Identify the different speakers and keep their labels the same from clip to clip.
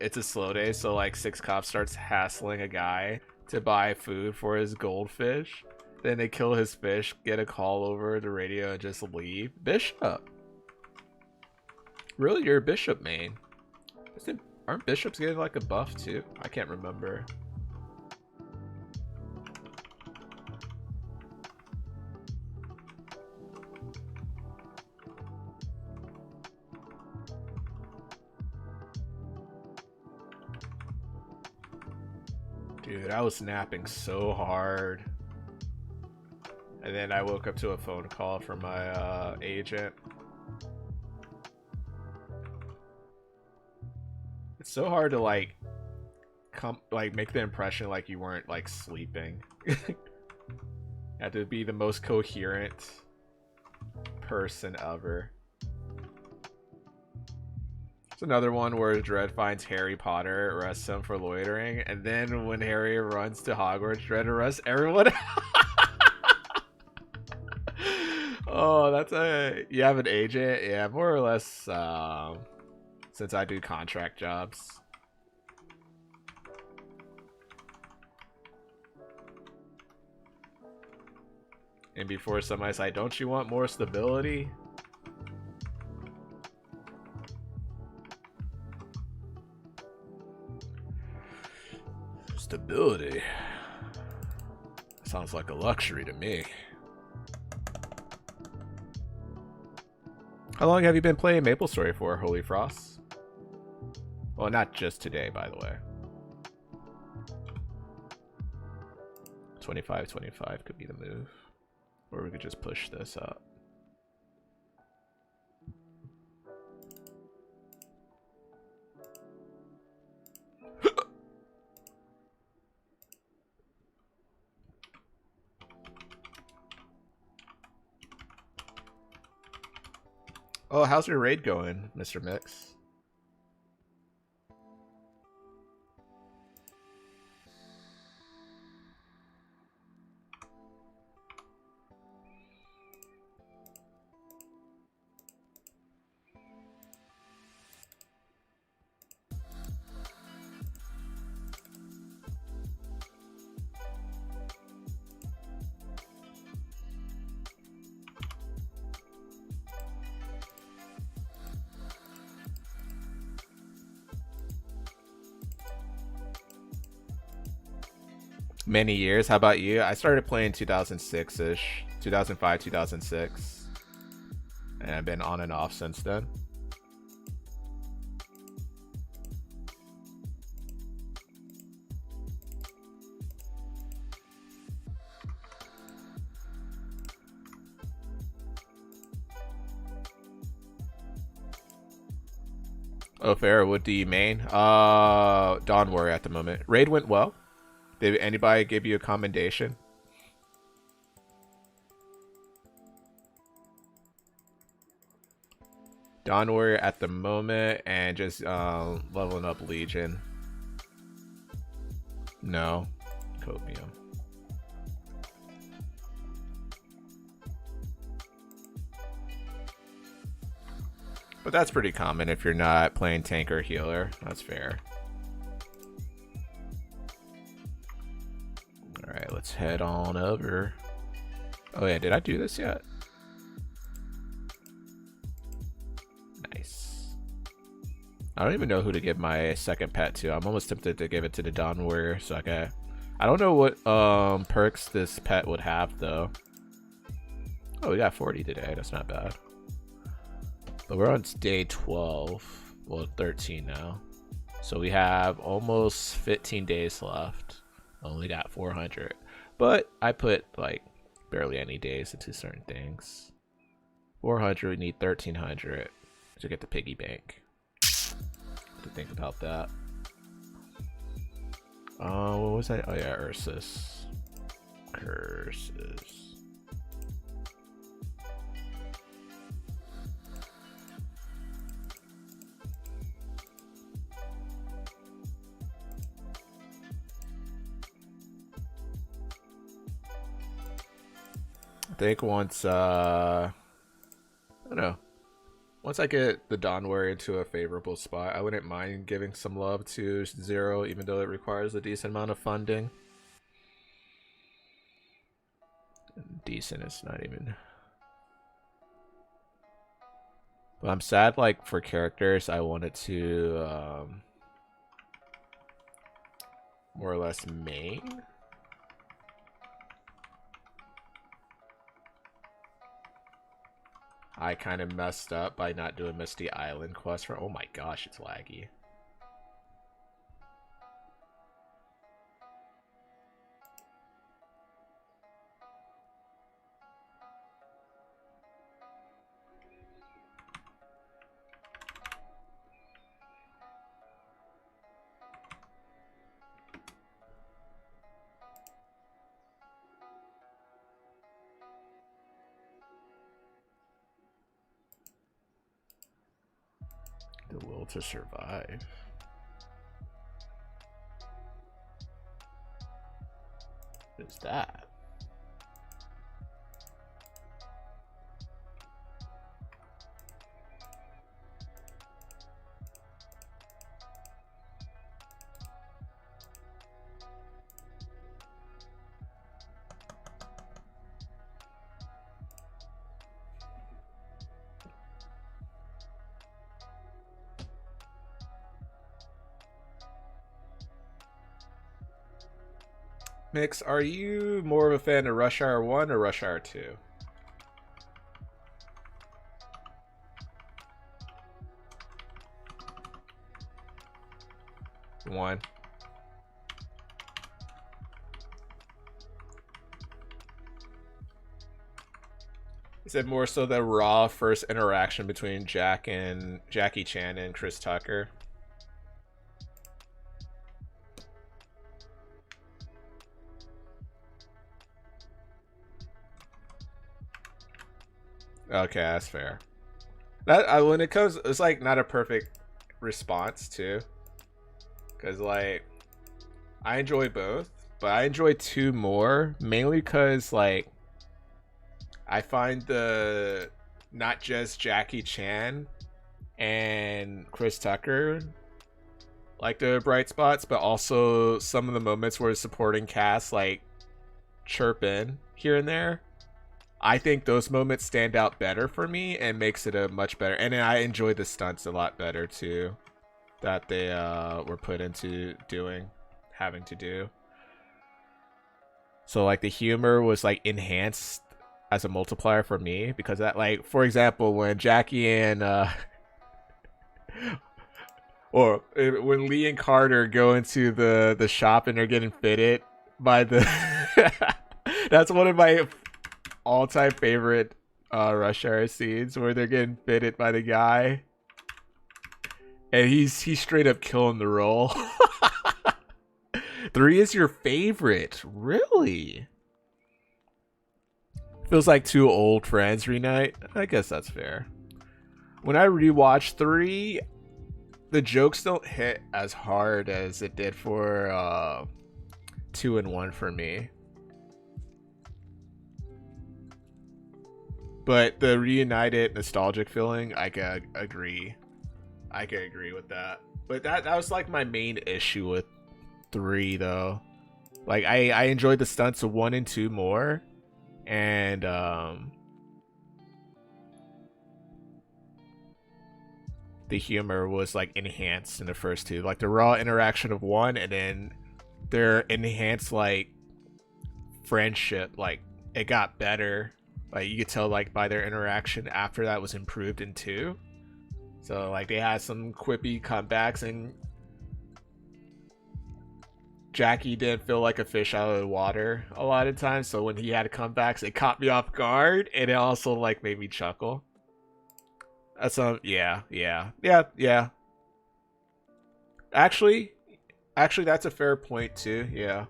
Speaker 1: it's a slow day, so like six cops starts hassling a guy to buy food for his goldfish. Then they kill his fish, get a call over the radio, and just leave. Bishop. Really, you're a bishop main. Aren't bishops getting like a buff too? I can't remember. Dude, I was napping so hard. And then I woke up to a phone call from my agent. It's so hard to like make the impression like you weren't like sleeping. Had to be the most coherent person ever. It's another one where Dredd finds Harry Potter, arrests him for loitering, and then when Harry runs to Hogwarts, Dredd arrests everyone. Oh, that's you have an agent? Yeah, more or less, since I do contract jobs. And before somebody's like, don't you want more stability? Stability? Sounds like a luxury to me. How long have you been playing Maplestory for, Holy Frost? Well, not just today, by the way. 25-25 could be the move. Or we could just push this up. Oh, how's your raid going, Mr. Mix? Many years. How about you? I started playing 2006-ish, 2005, 2006, and I've been on and off since then. Oh, fair. What do you main? Dawn Warrior at the moment. Raid went well. Did anybody give you a commendation? Dawn Warrior at the moment, and just leveling up Legion. No. Copium. But that's pretty common if you're not playing tank or healer. That's fair. Alright, let's head on over. Oh yeah, did I do this yet? Nice. I don't even know who to give my second pet to. I'm almost tempted to give it to the Dawn Warrior. So I don't know what perks this pet would have though. Oh, we got 40 today. That's not bad. But we're on day 12. Well, 13 now. So we have almost 15 days left. Only got 400, but I put like barely any days into certain things. 400, we need 1300 to get the piggy bank. To think about that. What was that? Oh yeah, Ursus. Curses. I think once I don't know, Once I get the Dawn Warrior into a favorable spot, I wouldn't mind giving some love to Zero, even though it requires a decent amount of funding. Decent is not even. But I'm sad, like, for characters, I wanted to more or less main. I kind of messed up by not doing Misty Island quest for. Oh my gosh, it's laggy. The will to survive. What is that? Mix, are you more of a fan of Rush Hour 1 or Rush Hour 2? One. Is it more so the raw first interaction between Jackie Chan and Chris Tucker? Okay, that's fair. That when it comes, it's like not a perfect response too, because like I enjoy both, but I enjoy 2 more, mainly because like I find the not just Jackie Chan and Chris Tucker like the bright spots, but also some of the moments where the supporting cast like chirp in here and there. I think those moments stand out better for me and makes it a much better. And I enjoy the stunts a lot better too, that they were put into having to do. So like the humor was like enhanced as a multiplier for me because that, like, for example, when Jackie and or when Lee and Carter go into the shop and they're getting fitted by the that's one of my all-time favorite Rush Hour scenes where they're getting fitted by the guy and he's straight up killing the role. 3 is your favorite? Really? Feels like 2 old friends reunite. I guess that's fair. When I rewatch 3, the jokes don't hit as hard as it did for 2 and 1 for me. But the reunited nostalgic feeling, I can agree. I can agree with that. But that was like my main issue with 3 though. Like I enjoyed the stunts of 1 and 2 more. And the humor was like enhanced in the first 2. Like the raw interaction of 1 and then their enhanced like friendship, like it got better. Like you could tell like by their interaction after that was improved in 2. So like they had some quippy comebacks and Jackie didn't feel like a fish out of the water a lot of times. So when he had comebacks, it caught me off guard and it also like made me chuckle. That's yeah. Actually that's a fair point too. Yeah.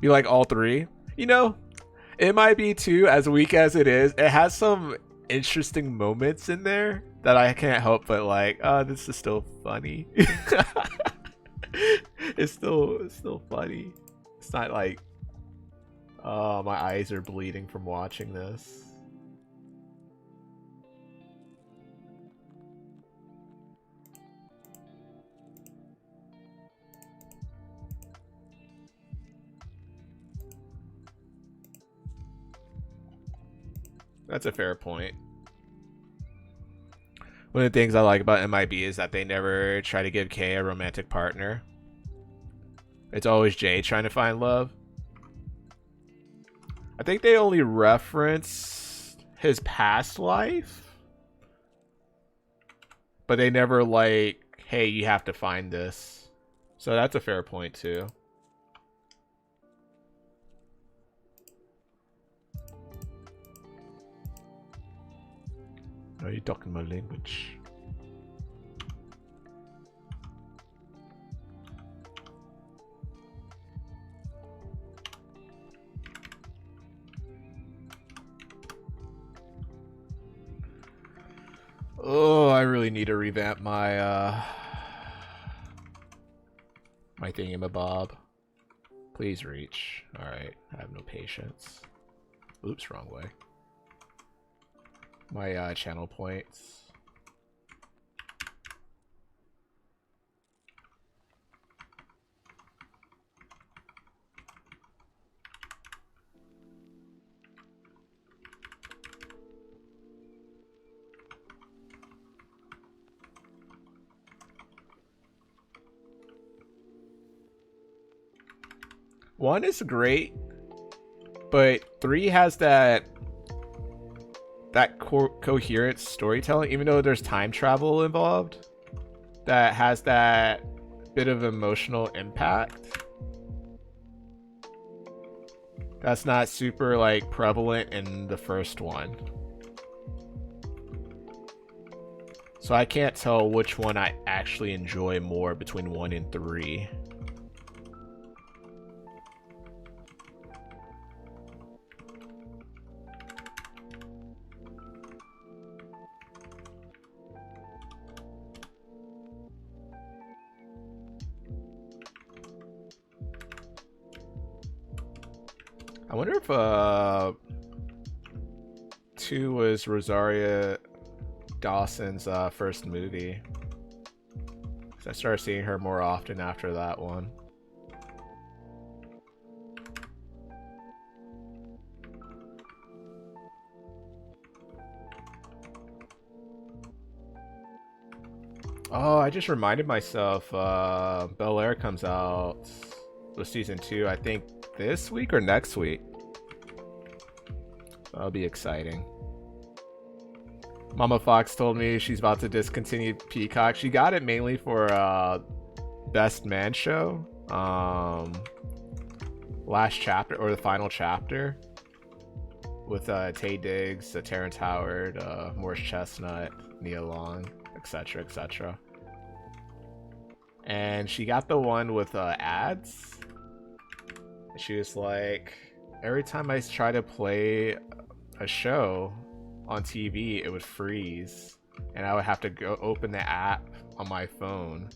Speaker 1: You like all 3? You know, it might be too, as weak as it is. It has some interesting moments in there that I can't help but like, oh, this is still funny. It's still funny. It's not like Oh, my eyes are bleeding from watching this. That's a fair point. One of the things I like about MIB is that they never try to give Kay a romantic partner. It's always Jay trying to find love. I think they only reference his past life, but they never like, hey, you have to find this. So that's a fair point too. Are you talking my language? Oh, I really need to revamp my my thingamabob. Please reach. Alright, I have no patience. Oops, wrong way. My channel points. One is great, but 3 has that coherent storytelling, even though there's time travel involved, that has that bit of emotional impact. That's not super like prevalent in the first one. So I can't tell which one I actually enjoy more between 1 and 3. I wonder if 2 was Rosaria Dawson's first movie. So I started seeing her more often after that one. Oh, I just reminded myself, Bel Air comes out with season 2, I think this week or next week. That'll be exciting. Mama Fox told me she's about to discontinue Peacock. She got it mainly for Best Man Show. Last chapter, or the final chapter. With Taye Diggs, Terrence Howard, Morris Chestnut, Nia Long, etc., etc. And she got the one with ads. She was like, every time I try to play a show on TV, it would freeze, and I would have to go open the app on my phone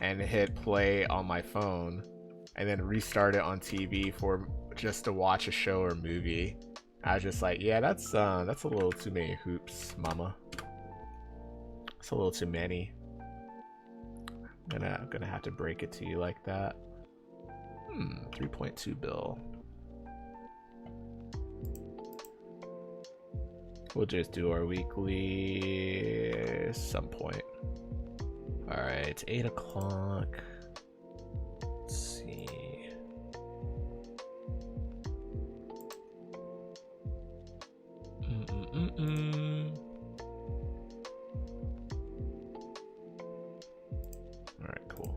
Speaker 1: and hit play on my phone, and then restart it on TV for just to watch a show or movie. I was just like, yeah, that's a little too many hoops, mama. It's a little too many. I'm gonna have to break it to you like that. 3.2 bill. We'll just do our weekly at some point. Alright, it's 8 o'clock. Let's see. Alright, cool.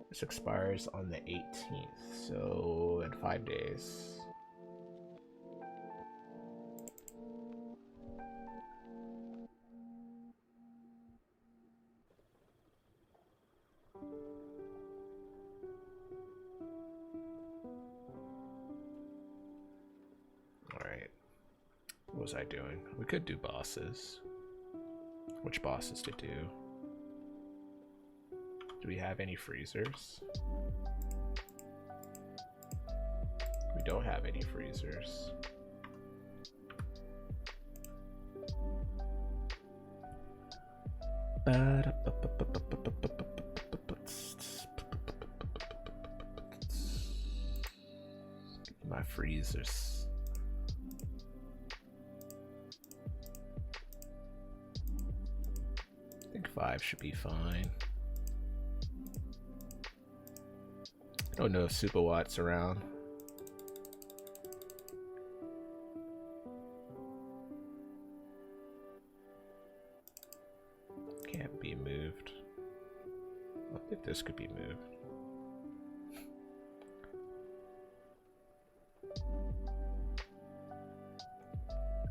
Speaker 1: This expires on the 18th, so in 5 days. Alright. What was I doing? We could do bosses. Which bosses to do? Do we have any freezers? We don't have any freezers. My freezers. I think 5 should be fine. I don't know if Superwatt's around. Can't be moved. I don't think this could be moved.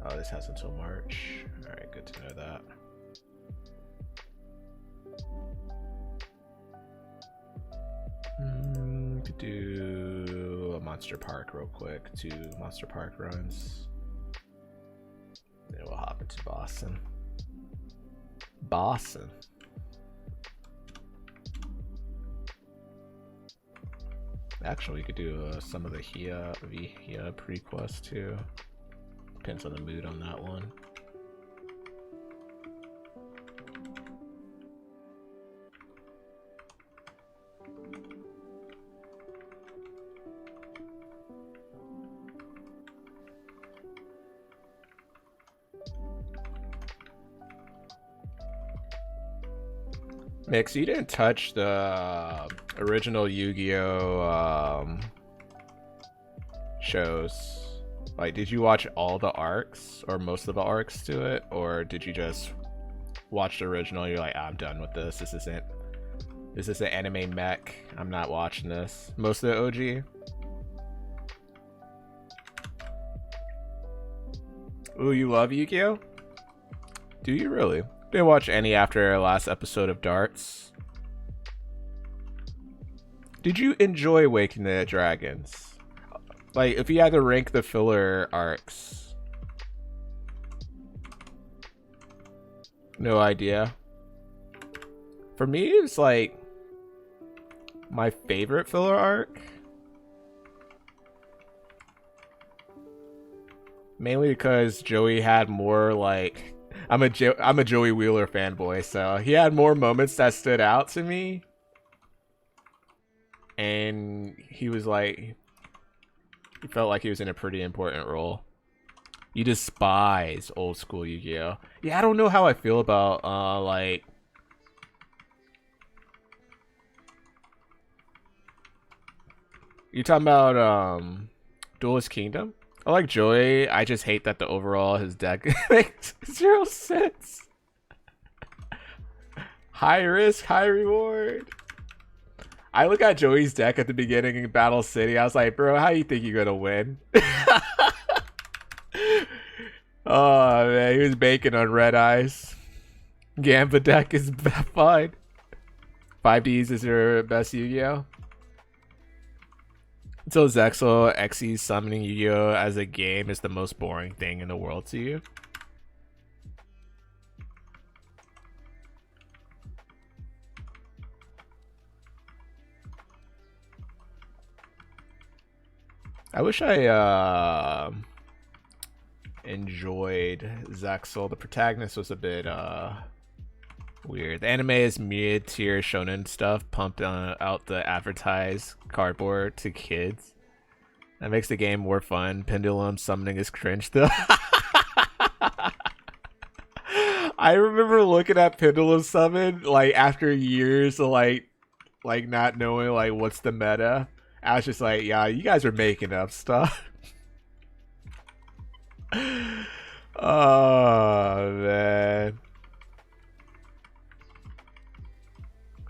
Speaker 1: Oh, this has until March. Alright, good to know that. Could do a Monster Park real quick. 2 Monster Park runs. Then we'll hop into Boston. Boston. Actually, we could do some of the Hia pre-quest too. Depends on the mood on that one. Mix, you didn't touch the original Yu-Gi-Oh! Shows. Like, did you watch all the arcs or most of the arcs to it, or did you just watch the original? You're like, I'm done with this. This is an anime mech. I'm not watching this. Most of the OG. Ooh, you love Yu-Gi-Oh? Do you really? Didn't watch any after last episode of Darts. Did you enjoy Awakening the Dragons? Like, if you had to rank the filler arcs. No idea. For me, it's like my favorite filler arc. Mainly because Joey had more like... I'm a Joey Wheeler fanboy, so he had more moments that stood out to me. And he was like... He felt like he was in a pretty important role. You despise old school Yu-Gi-Oh! Yeah, I don't know how I feel about, like... You talking about, Duelist Kingdom? I like Joey. I just hate that the overall his deck makes 0 sense. High risk, high reward. I look at Joey's deck at the beginning in Battle City. I was like, bro, how you think you're gonna win? Oh man, he was baking on red eyes. Gamba deck is fine. 5Ds is your best Yu-Gi-Oh? Until Zexal Xe summoning Yu-Gi-Oh as a game is the most boring thing in the world to you. I wish I enjoyed Zexal. The protagonist was a bit weird. The anime is mid-tier shonen stuff pumped out the advertised cardboard to kids. That makes the game more fun. Pendulum summoning is cringe though. I remember looking at Pendulum summon like after years of like not knowing like what's the meta. I was just like, yeah, you guys are making up stuff. Oh man.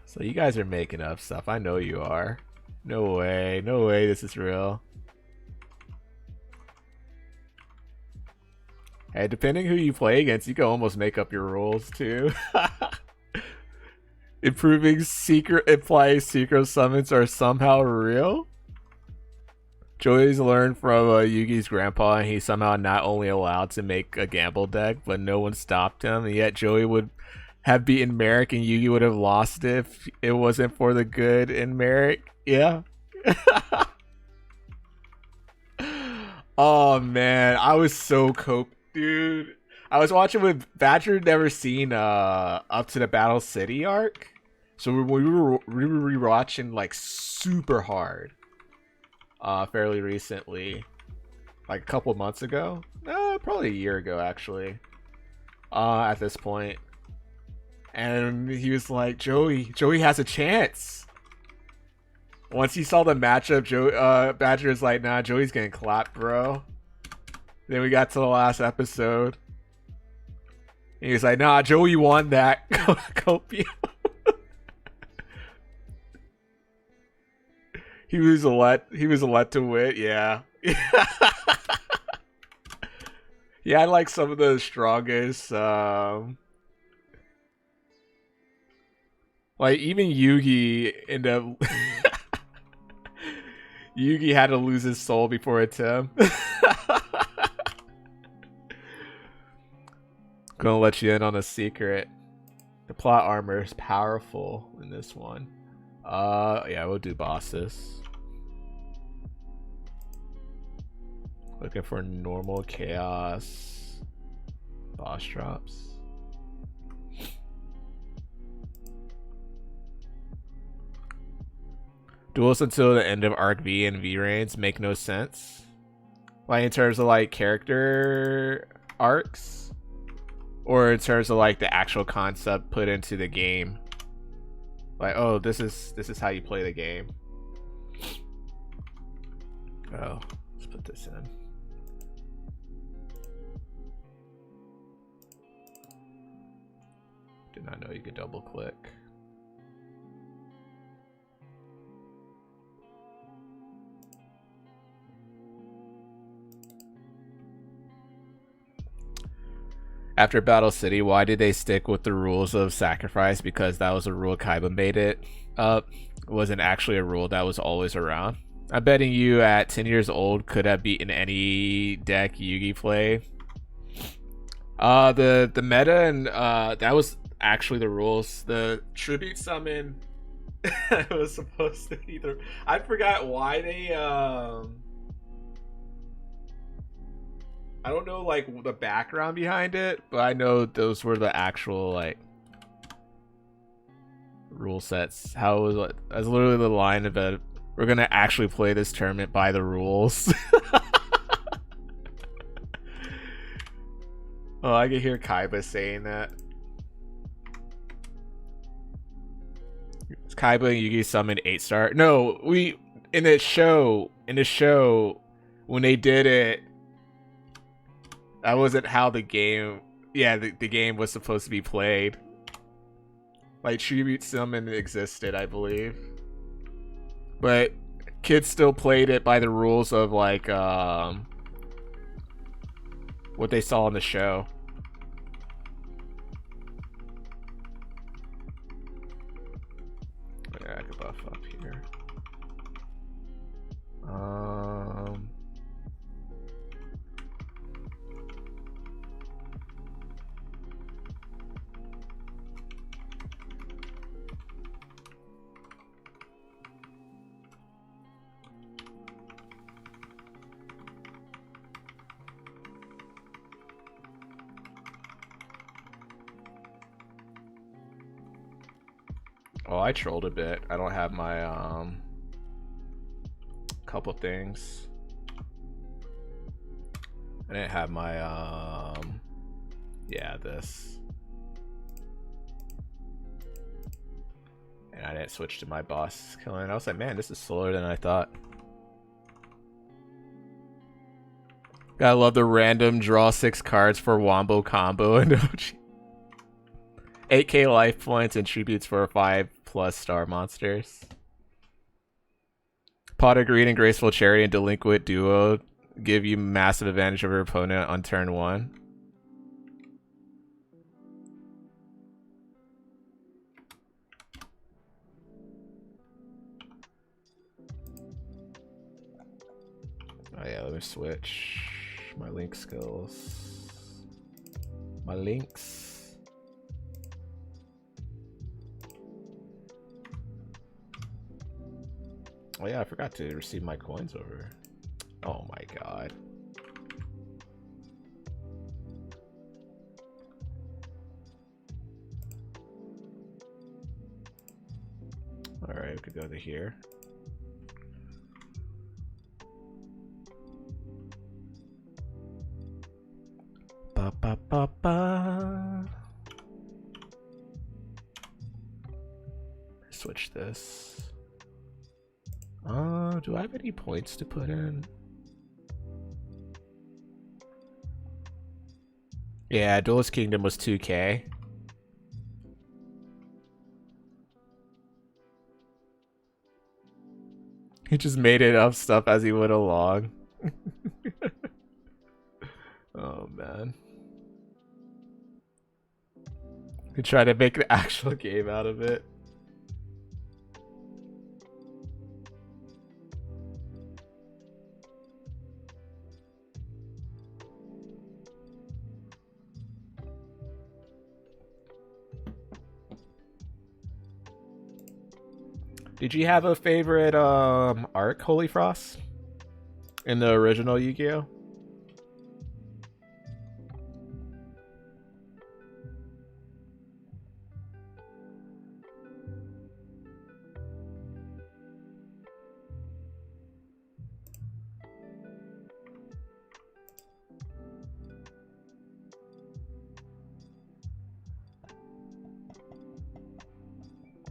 Speaker 1: So you guys are making up stuff. I know you are. No way. No way this is real. Hey, depending who you play against, you can almost make up your rules too. Improving implies secret summons are somehow real? Joey's learned from Yugi's grandpa, and he's somehow not only allowed to make a gamble deck, but no one stopped him, and yet Joey would have beaten Merrick and Yugi would have lost if it wasn't for the good in Merrick. Yeah. Oh man, I was so coped, dude. I was watching with Badger never seen up to the Battle City arc. So we were rewatching like super hard fairly recently. Like a couple months ago. Probably a year ago actually. At this point. And he was like, Joey has a chance. Once he saw the matchup, Badger was like, nah, Joey's getting clapped, bro. Then we got to the last episode. And he was like, nah, Joey won that. Copio. He was a let to win, yeah. He had like some of the strongest like even Yugi ended up Yugi had to lose his soul before it's him. Gonna let you in on a secret. The plot armor is powerful in this one. Yeah, we'll do bosses. Looking for normal chaos boss drops. Duels until the end of Arc V and V Reigns make no sense. Like in terms of like character arcs, or in terms of like the actual concept put into the game. Like, oh, this is how you play the game. Oh, let's put this in. Did not know you could double click. After Battle City, why did they stick with the rules of sacrifice? Because that was a rule Kaiba made it up. It wasn't actually a rule that was always around. I'm betting you at 10 years old could have beaten any deck Yugi played. The meta and that was actually the rules. The tribute summon was supposed to either. I forgot why they I don't know like the background behind it, but I know those were the actual like rule sets. How it was like, that's literally the line of it. We're gonna actually play this tournament by the rules. Oh, I can hear Kaiba saying that. Kaiba and Yugi summoned 8-star. No, we in the show when they did it. That wasn't how the game. Yeah, the game was supposed to be played. Like tribute summon existed, I believe, but kids still played it by the rules of like what they saw on the show. Yeah, I could buff up here. Oh, I trolled a bit. I don't have my couple things. I didn't have my yeah, this. And I didn't switch to my boss killing. I was like, man, this is slower than I thought. Gotta love the random draw 6 cards for Wombo combo and 8k life points and tributes for 5+ star monsters. Pot of Greed and Graceful Charity and Delinquent Duo give you massive advantage over your opponent on turn 1. Oh yeah, let me switch my link skills. My links. Oh yeah, I forgot to receive my coins over. Oh my god. Alright, we could go to here. Ba ba ba ba. Switch this. Do I have any points to put in? Yeah, Duelist Kingdom was 2K. He just made it up stuff as he went along. Oh man. He tried to make an actual game out of it. Did you have a favorite arc, Holy Frost? In the original Yu-Gi-Oh?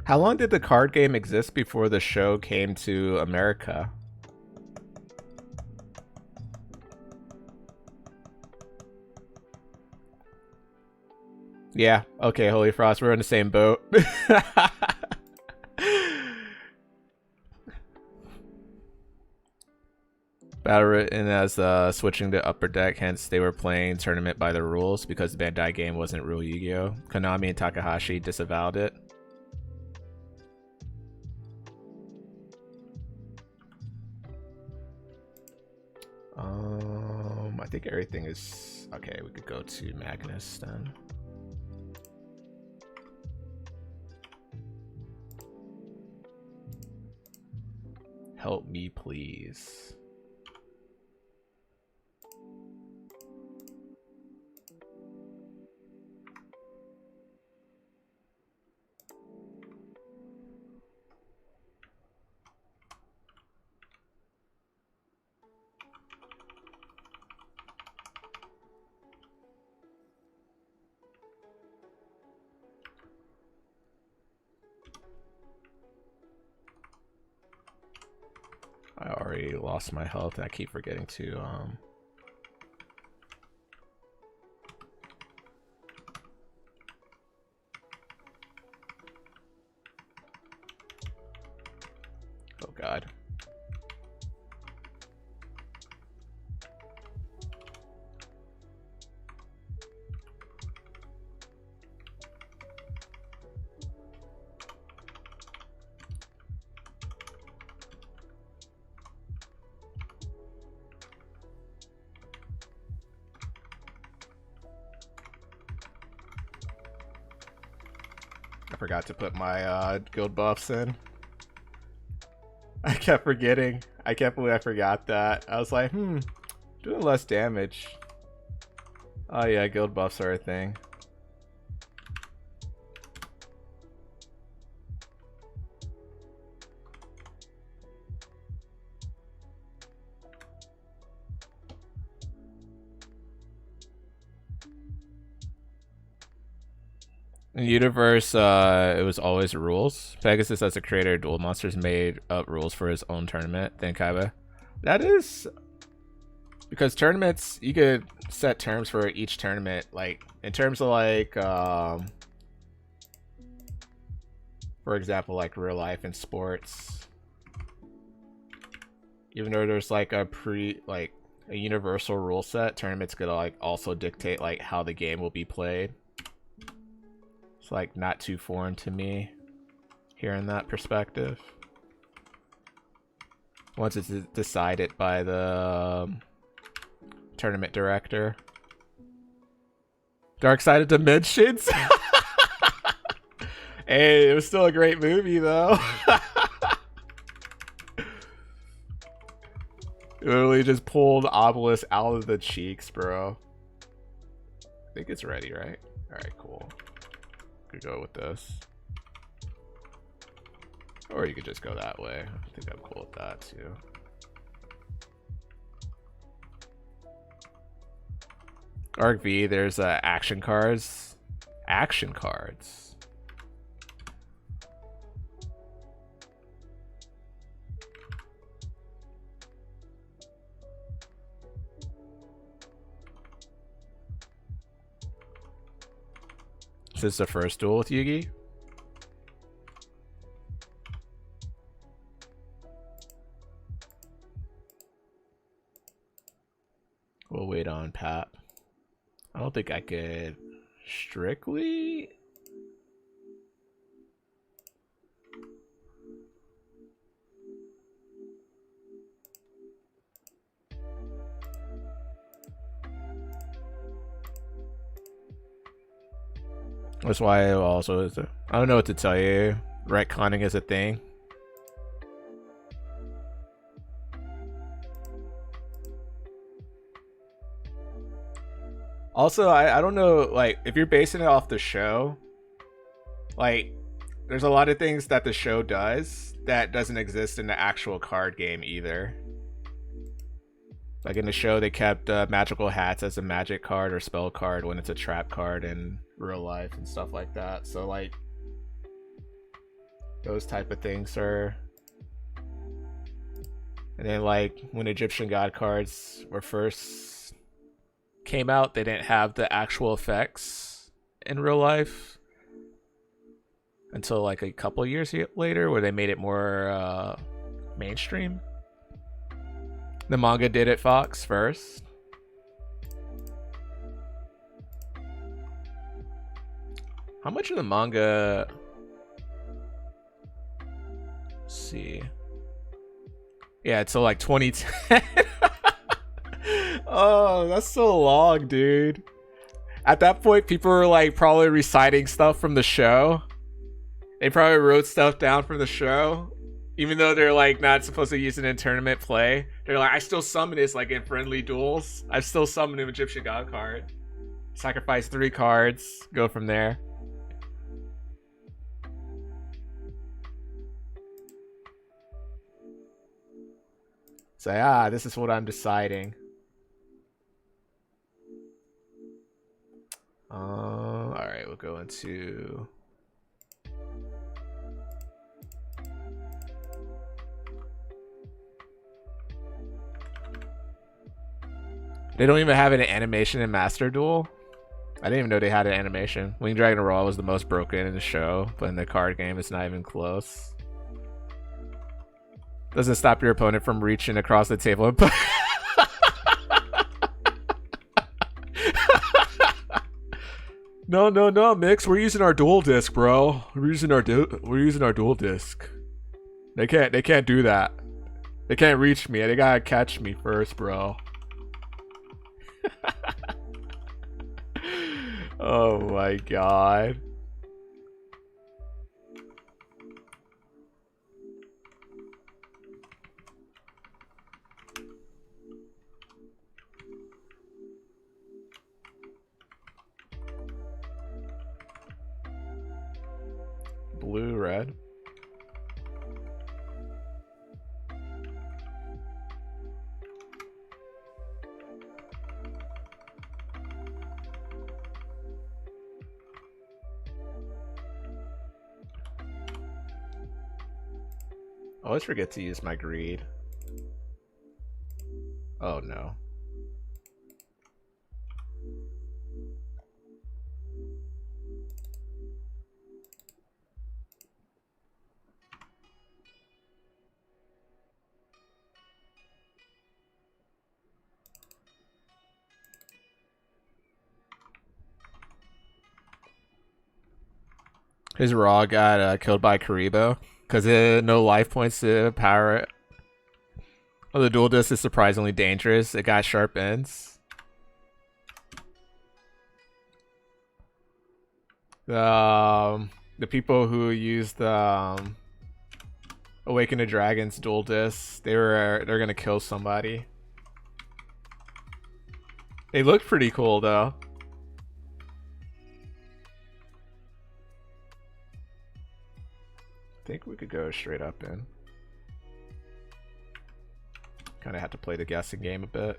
Speaker 1: How long did the card game exist before the show came to America? Yeah, okay, Holy Frost, we're in the same boat. Battle written as switching to Upper Deck, hence they were playing Tournament by the rules because the Bandai game wasn't real Yu-Gi-Oh! Konami and Takahashi disavowed it. I think everything is okay. We could go to Magnus then. Help me, please. I already lost my health and I keep forgetting to oh god. I forgot to put my guild buffs in. I kept forgetting. I can't believe I forgot that. I was like, doing less damage. Oh yeah, guild buffs are a thing. In the universe, it was always rules. Pegasus, as a creator of Duel Monsters, made up rules for his own tournament. Then Kaiba. That is because tournaments, you could set terms for each tournament. Like in terms of like, for example, like real life and sports. Even though there's like a universal rule set, tournaments could like also dictate like how the game will be played. It's like not too foreign to me hearing that perspective. Once it's decided by the tournament director. Dark Side of Dimensions. Hey, it was still a great movie though. Literally just pulled Obelisk out of the cheeks, bro. I think it's ready, right? Alright, cool. Could go with this. Or you could just go that way. I think I'm cool with that too. Arc V, there's action cards. Action cards. Is this the first duel with Yugi? We'll wait on Pat. I don't think I could strictly. That's why also is there. I don't know what to tell you. Retconning is a thing. Also, I don't know, like, if you're basing it off the show, like, there's a lot of things that the show does that doesn't exist in the actual card game either. Like in the show, they kept magical hats as a magic card or spell card when it's a trap card in real life and stuff like that. So like, those type of things are. And then like when Egyptian god cards were first came out, they didn't have the actual effects in real life until like a couple of years later, where they made it more mainstream. The manga did it, Fox, first. How much of the manga? Let's see. Yeah, until like 2010. Oh, that's so long, dude. At that point, people were like probably reciting stuff from the show. They probably wrote stuff down from the show. Even though they're like not supposed to use it in tournament play, they're like, I still summon this like in friendly duels. I still summon an Egyptian god card. Sacrifice 3 cards, go from there. Say, this is what I'm deciding. All right, we'll go into. They don't even have an animation in Master Duel. I didn't even know they had an animation. Wing Dragon Raw was the most broken in the show, but in the card game, it's not even close. Doesn't stop your opponent from reaching across the table and No, Mix. We're using our dual disc, bro. We're using our dual disc. They can't do that. They can't reach me. They gotta catch me first, bro. Oh my god. Blue, red. I always forget to use my greed. Oh no. His Raw got killed by Karibo because no life points to power it. Oh, the dual disc is surprisingly dangerous. It got sharp ends. The people who used the Awaken the Dragons dual disc, they're gonna kill somebody. They look pretty cool though. I think we could go straight up in. Kind of have to play the guessing game a bit.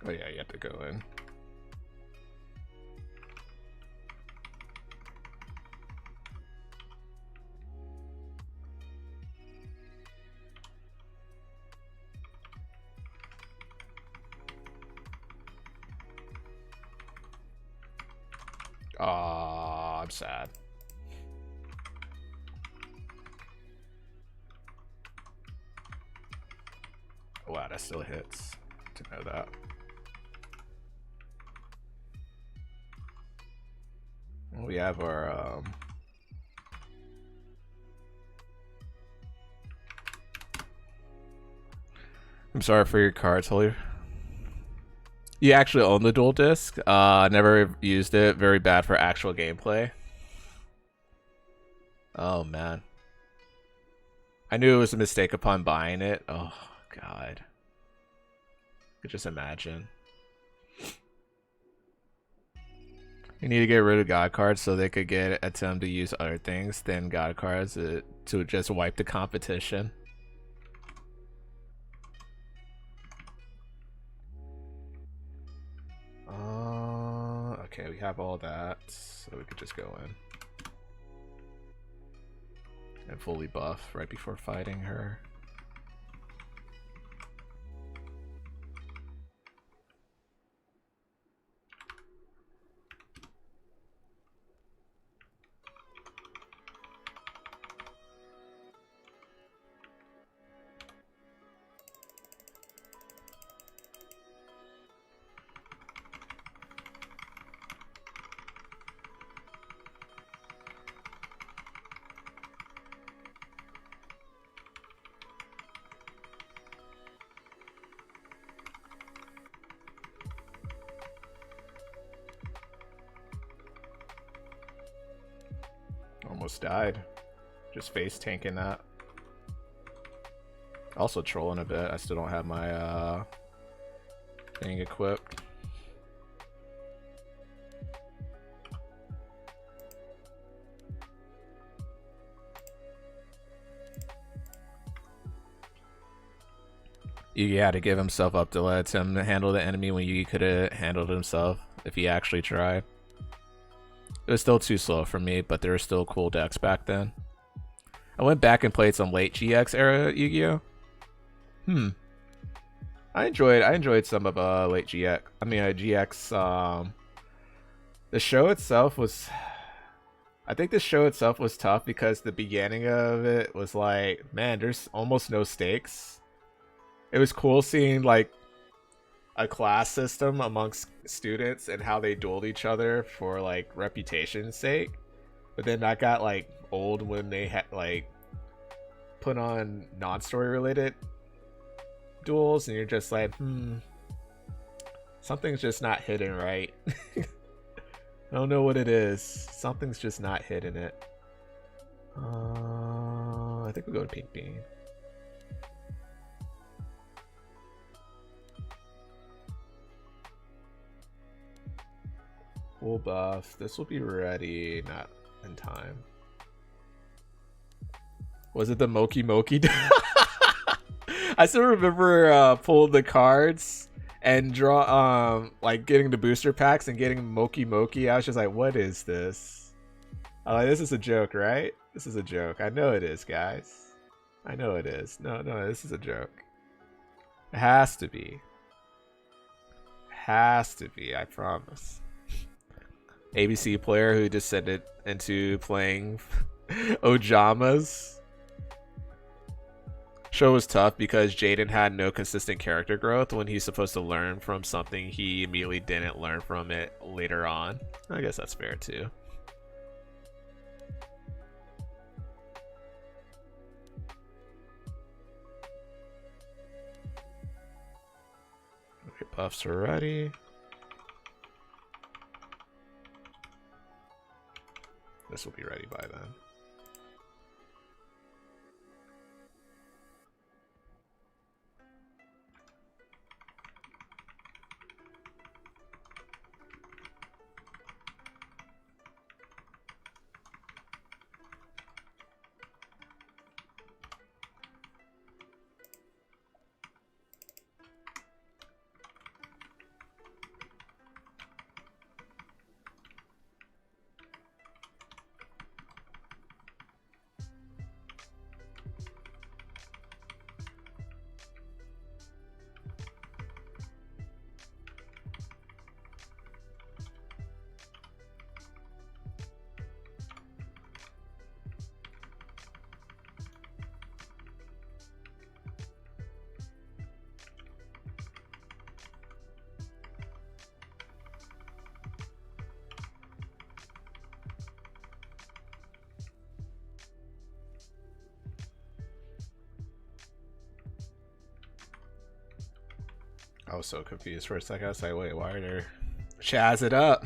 Speaker 1: Oh yeah, you have to go in. Aw, I'm sad. Wow, that still hits. To know that. We have our I'm sorry for your cards, Holy. You actually own the dual disc. Never used it. Very bad for actual gameplay. Oh man. I knew it was a mistake upon buying it. Oh god. I could just imagine. You need to get rid of god cards so they could get a attempt to use other things than god cards to just wipe the competition. Okay, we have all that, so we could just go in and fully buff right before fighting her. Almost died. Just face tanking that. Also trolling a bit. I still don't have my thing equipped. You had to give himself up to let him handle the enemy when you could have handled himself if he actually tried. It was still too slow for me, but there were still cool decks back then. I went back and played some late GX era Yu-Gi-Oh. I enjoyed some of late GX. I mean GX. The show itself was. I think the show itself was tough because the beginning of it was like, man, there's almost no stakes. It was cool seeing like a class system amongst students and how they dueled each other for like reputation's sake, but then that got like old when they had like put on non-story related duels and you're just like something's just not hitting right. I don't know what it is, something's just not hitting it. I think we'll go to Pink Bean. Full buff. This will be ready, not in time. Was it the Moki Moki? I still remember pulling the cards and draw like getting the booster packs and getting Moki Moki. I was just like, what is this? I'm like, this is a joke, right? This is a joke. I know it is, guys. I know it is. No, this is a joke. It has to be. Has to be, I promise. ABC player who descended into playing Ojamas. Show was tough because Jaden had no consistent character growth when he's supposed to learn from something he immediately didn't learn from it later on. I guess that's fair too. Okay, buffs are ready. This will be ready by then. I was so confused for a second. I was like, wait, why are there... Chaz it up.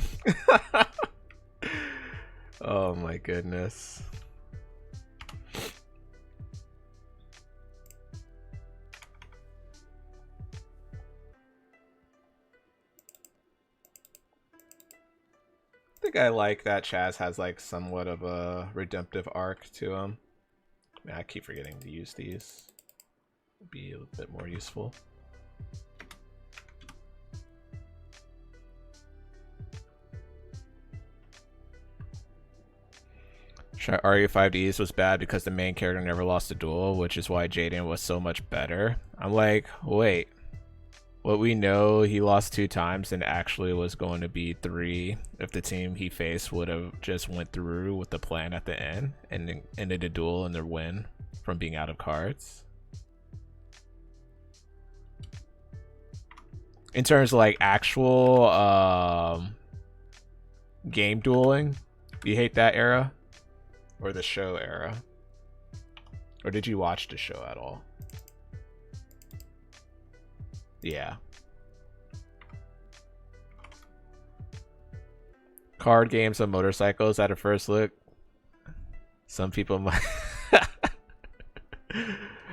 Speaker 1: Oh my goodness. I think I like that Chaz has like somewhat of a redemptive arc to him. Man, I keep forgetting to use these. It'd be a bit more useful. RE5Ds was bad because the main character never lost a duel, which is why Jaden was so much better. I'm like, wait. What we know, he lost 2 times and actually was going to be 3 if the team he faced would have just went through with the plan at the end and ended a duel in their win from being out of cards. In terms of like actual game dueling, you hate that era? Or the show era? Or did you watch the show at all? Yeah. Card games on motorcycles at a first look. Some people might... I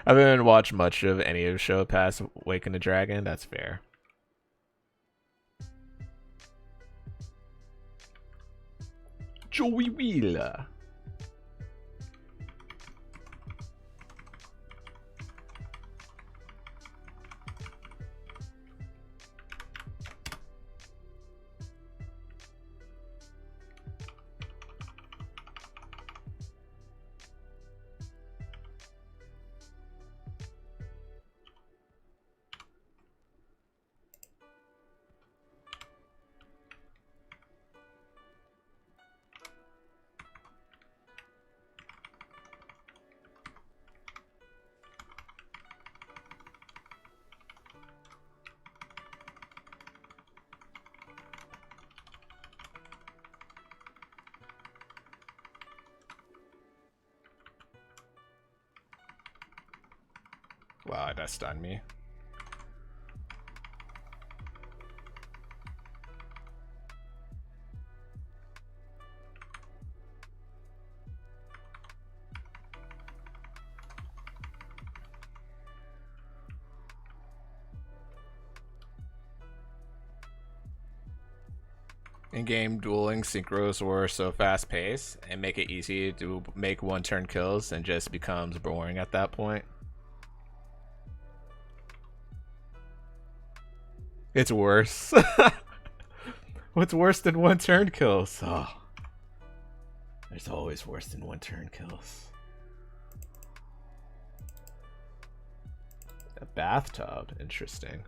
Speaker 1: haven't watched much of any of the show past Waking the Dragon. That's fair. Joey Wheeler. Wow, that stunned me. In-game dueling synchros were so fast-paced and make it easy to make one-turn kills and just becomes boring at that point. It's worse. What's worse than one-turn kills? Oh, there's always worse than one-turn kills. A bathtub, interesting.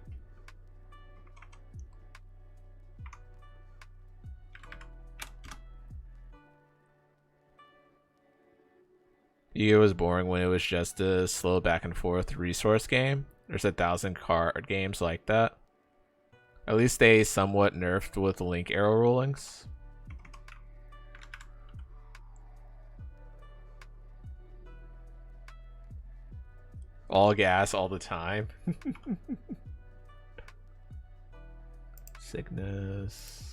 Speaker 1: Yu-Gi-Oh was boring when it was just a slow back and forth resource game. There's 1,000 card games like that. At least they somewhat nerfed with link arrow rulings. All gas all the time. Sickness.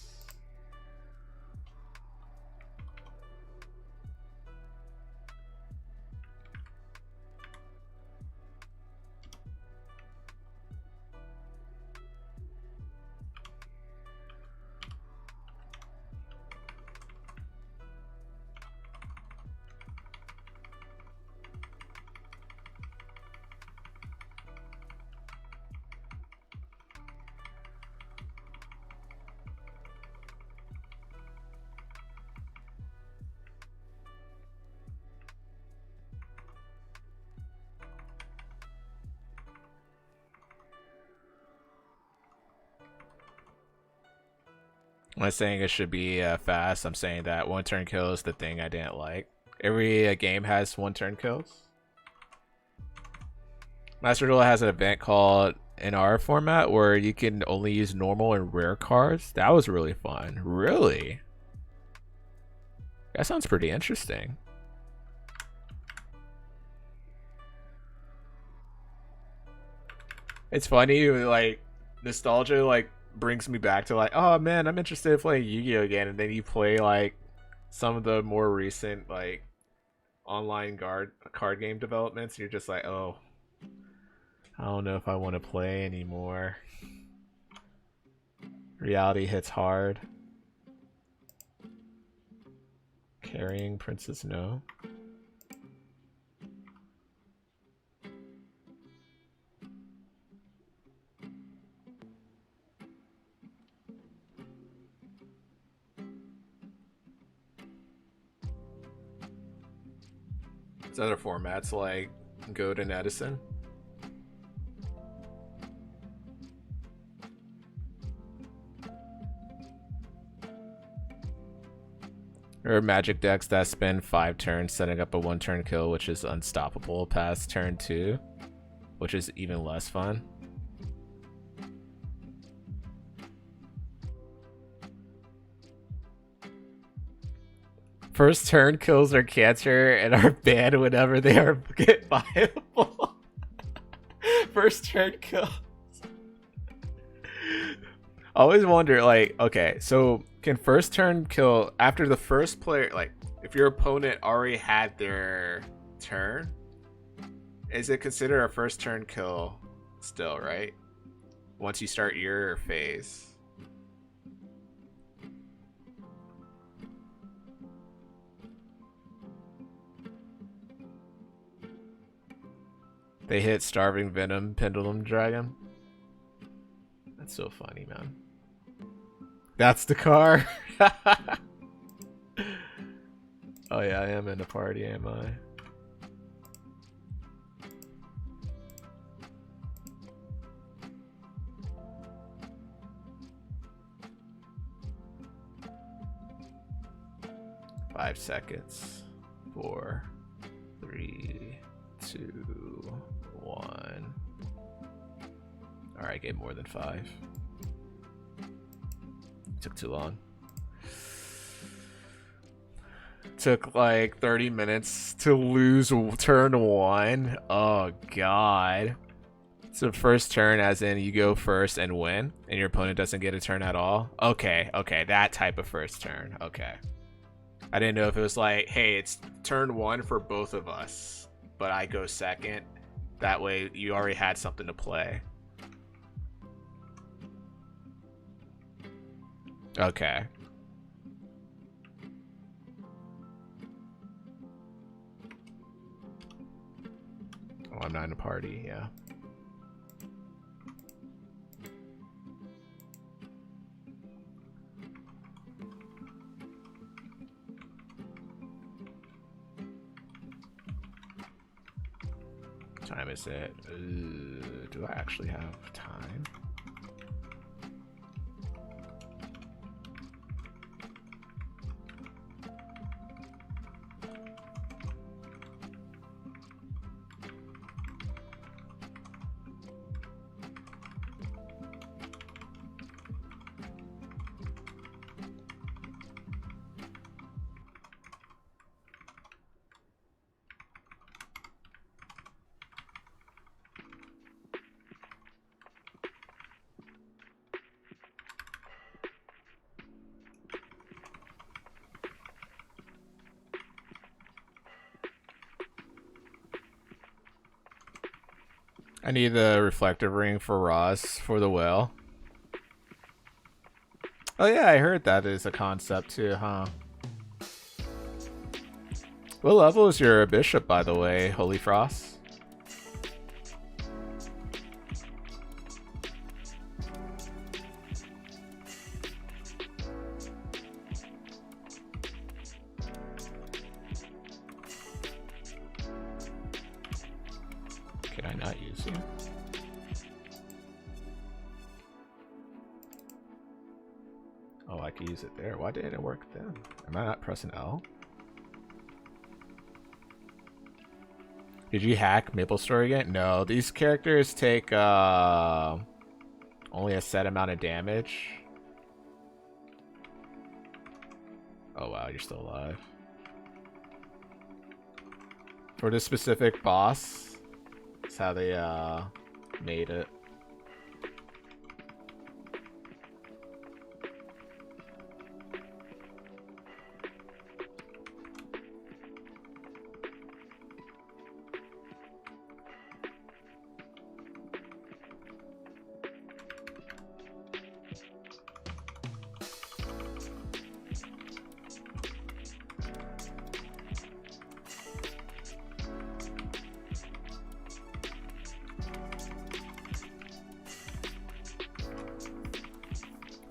Speaker 1: I'm not saying it should be fast. I'm saying that one turn kill is the thing I didn't like. Every game has one turn kills. Master Duel has an event called NR format where you can only use normal and rare cards. That was really fun. Really? That sounds pretty interesting. It's funny, like, nostalgia, like, brings me back to, like, oh man, I'm interested in playing Yu-Gi-Oh again, and then you play, like, some of the more recent, like, online card game developments, and you're just like, oh, I don't know if I want to play anymore. Reality hits hard. Carrying Princess No. There's other formats like Goat and Edison. Or magic decks that spend 5 turns setting up a 1-turn kill, which is unstoppable past turn 2, which is even less fun. First turn kills are cancer and are banned whenever they are get viable. First turn kills. I always wonder, like, okay, so can first turn kill after the first player, like, if your opponent already had their turn, is it considered a first turn kill still, right? Once you start your phase. They hit Starving Venom, Pendulum Dragon. That's so funny, man. That's the car. Oh yeah, I am in the party, am I? Five seconds. 4, 3, 2, 1. Alright, get more than 5. Took too long. Took like 30 minutes to lose turn 1. Oh god. So first turn as in you go first and win, and your opponent doesn't get a turn at all? Okay, okay, that type of first turn. Okay. I didn't know if it was like, hey, it's turn 1 for both of us, but I go second. That way you already had something to play. Okay. Oh, I'm not in a party, yeah. What time is it? Do I actually have time? I need the reflective ring for Ross for the whale. Oh yeah, I heard that is a concept too, huh? What level is your bishop, by the way, Holy Frost? Can I not use you? Oh, I could use it there. Why didn't it work then? Am I not pressing L? Did you hack Maplestory again? No, these characters take only a set amount of damage. Oh wow, you're still alive. For this specific boss, that's how they made it.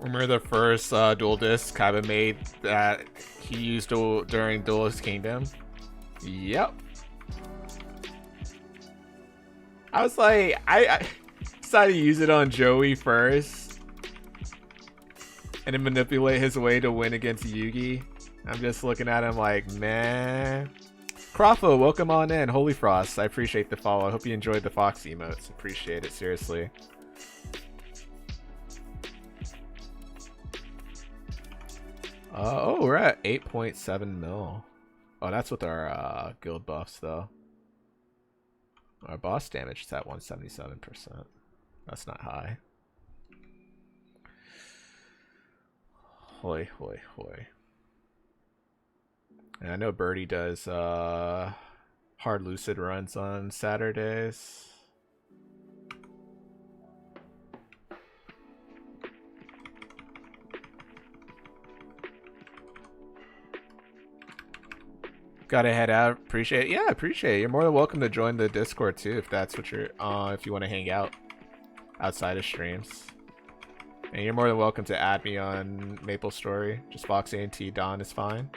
Speaker 1: Remember the first dual disc Kaiba made that he used during Duelist Kingdom? Yep. I was like, I decided to use it on Joey first and then manipulate his way to win against Yugi. I'm just looking at him like, man. Crofo, welcome on in. Holy Frost, I appreciate the follow. I hope you enjoyed the Fox emotes. Appreciate it, seriously. Oh, we're at 8.7 mil. Oh, that's with our guild buffs, though. Our boss damage is at 177%. That's not high. Hoy, hoy, hoy. And I know Birdie does hard lucid runs on Saturdays. Gotta head out. Appreciate it. Yeah, appreciate it. You're more than welcome to join the Discord too if that's what you're if you want to hang out outside of streams. And you're more than welcome to add me on Maplestory. Just Fox ANT Don is fine.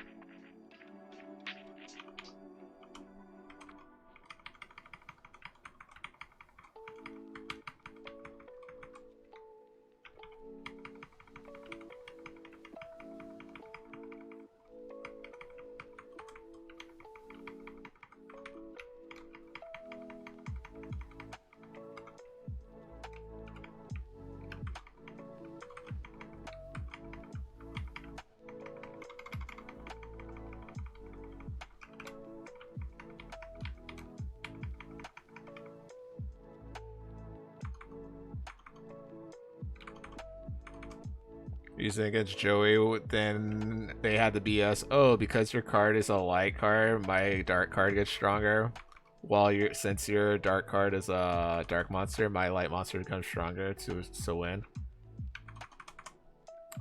Speaker 1: Using against Joey, then they had the BS. Oh, because your card is a light card, my dark card gets stronger. While since your dark card is a dark monster, my light monster becomes stronger to win.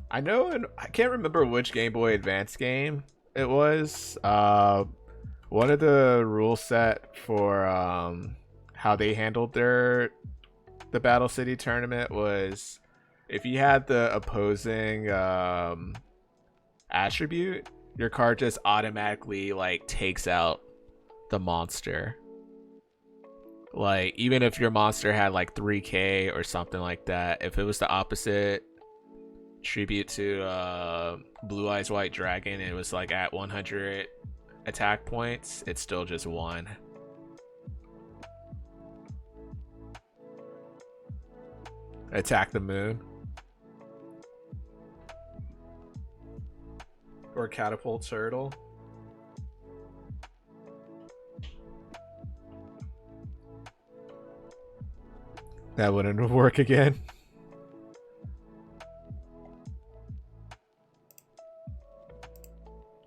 Speaker 1: I know, and I can't remember which Game Boy Advance game it was. One of the rule set for how they handled the Battle City tournament was, if you had the opposing attribute, your card just automatically like takes out the monster. Like, even if your monster had like 3k or something like that, if it was the opposite tribute to Blue Eyes White Dragon, and it was like at 100 attack points, it's still just one. Attack the moon. Or catapult turtle. That wouldn't work again.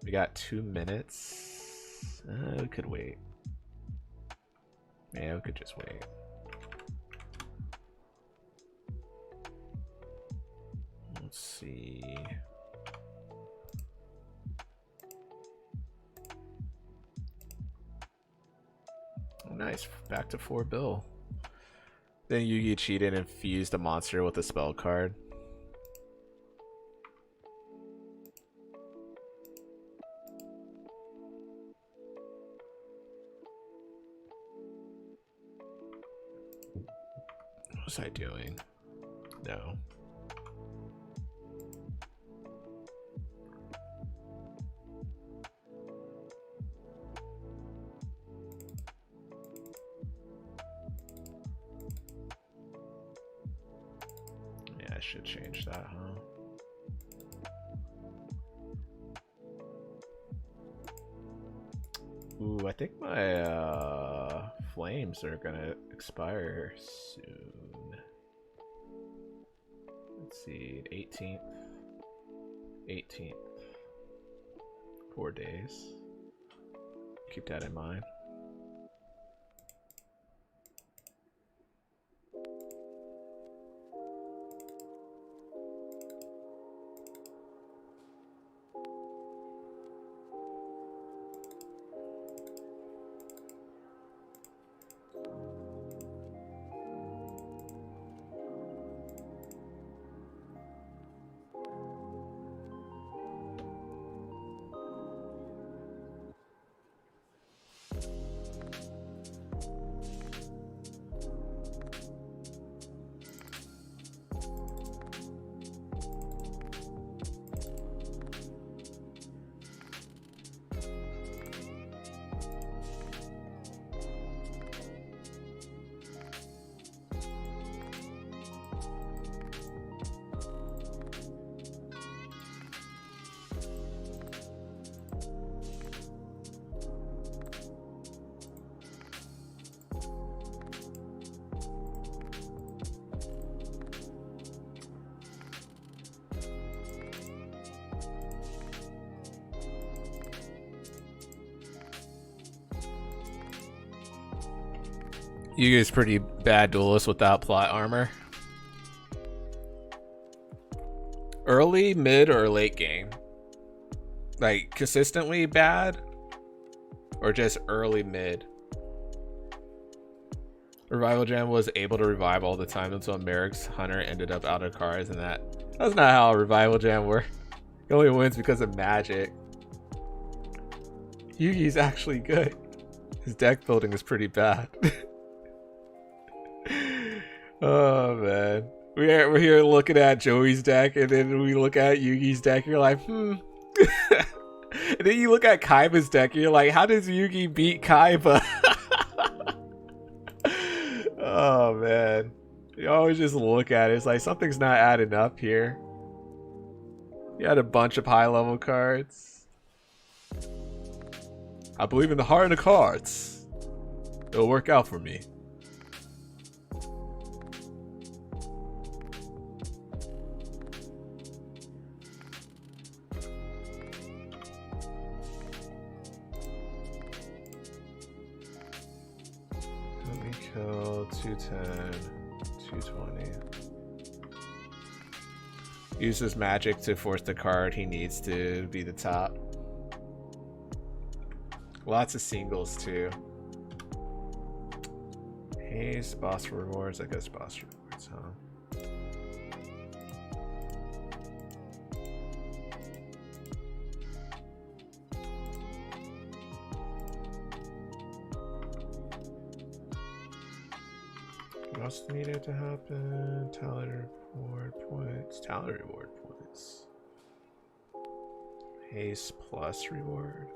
Speaker 1: We got 2 minutes. We could wait. Yeah, we could just wait. Let's see. Oh, nice. Back to 4 bill. Then Yugi cheated and fused a monster with a spell card. What was I doing? No. Yeah, I should change that, huh? Ooh, I think my flames are gonna expire soon. Let's see, 18th. 18th. 4 days. Keep that in mind. You guys pretty bad duelist without plot armor. Early, mid, or late game? Like, consistently bad? Or just early mid? Revival Gem was able to revive all the time until Merrick's Hunter ended up out of cards, and that's not how a Revival Gem works. He only wins because of magic. Yugi's actually good. His deck building is pretty bad. Oh man, we're here looking at Joey's deck, and then we look at Yugi's deck. You're like, and then you look at Kaiba's deck. And you're like, how does Yugi beat Kaiba? Oh man, you always just look at it. It's like something's not adding up here. You had a bunch of high level cards. I believe in the heart of the cards. It'll work out for me. Kill 210, 220. Uses magic to force the card he needs to be the top. Lots of singles too. Haze, boss rewards. I guess boss rewards, huh? What's needed to happen? Talent reward points. Talent reward points. Haste plus reward.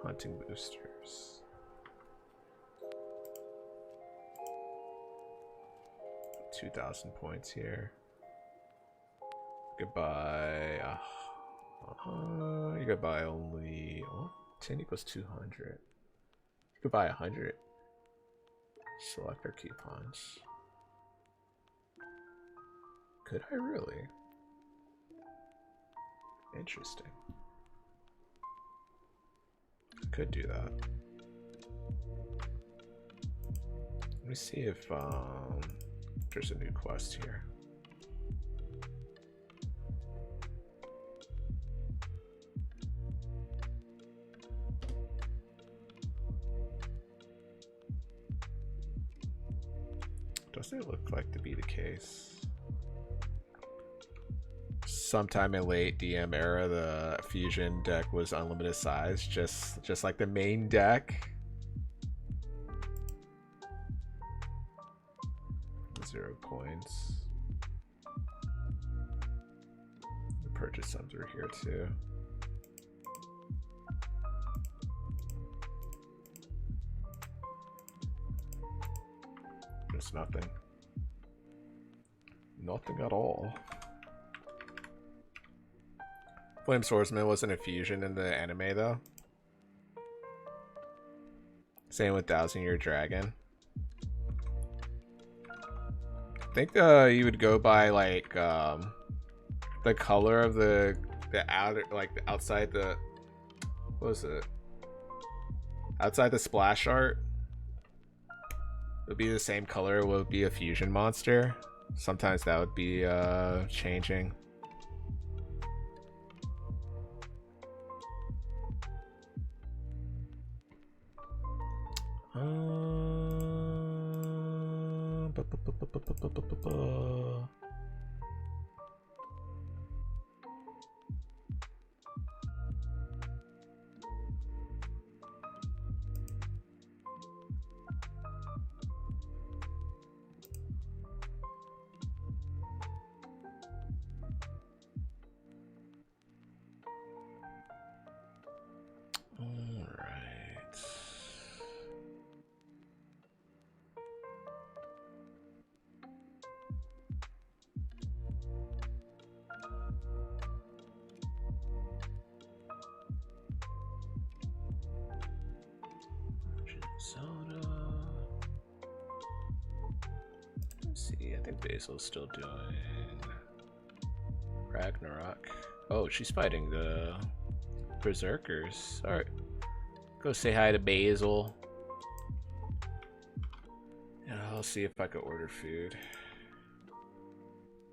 Speaker 1: Hunting boosters. 2,000 points here. Goodbye. You could buy only 10 equals 200. You could buy 100. Select our coupons. Could I really? Interesting. I could do that. Let me see if there's a new quest here. Doesn't look like to be the case. Sometime in late DM era, the fusion deck was unlimited size, just like the main deck. 0 coins. The purchase sums are here too. Just nothing. Nothing at all. Flame Swordsman wasn't a fusion in the anime though. Same with 1000-Year Dragon. I think you would go by like the color of the outer, like the outside the, what was it? Outside the splash art would be the same color. It would be a fusion monster. Sometimes that would be changing. Basil's still doing Ragnarok. Oh, she's fighting the Berserkers. Alright. Go say hi to Basil. And I'll see if I can order food.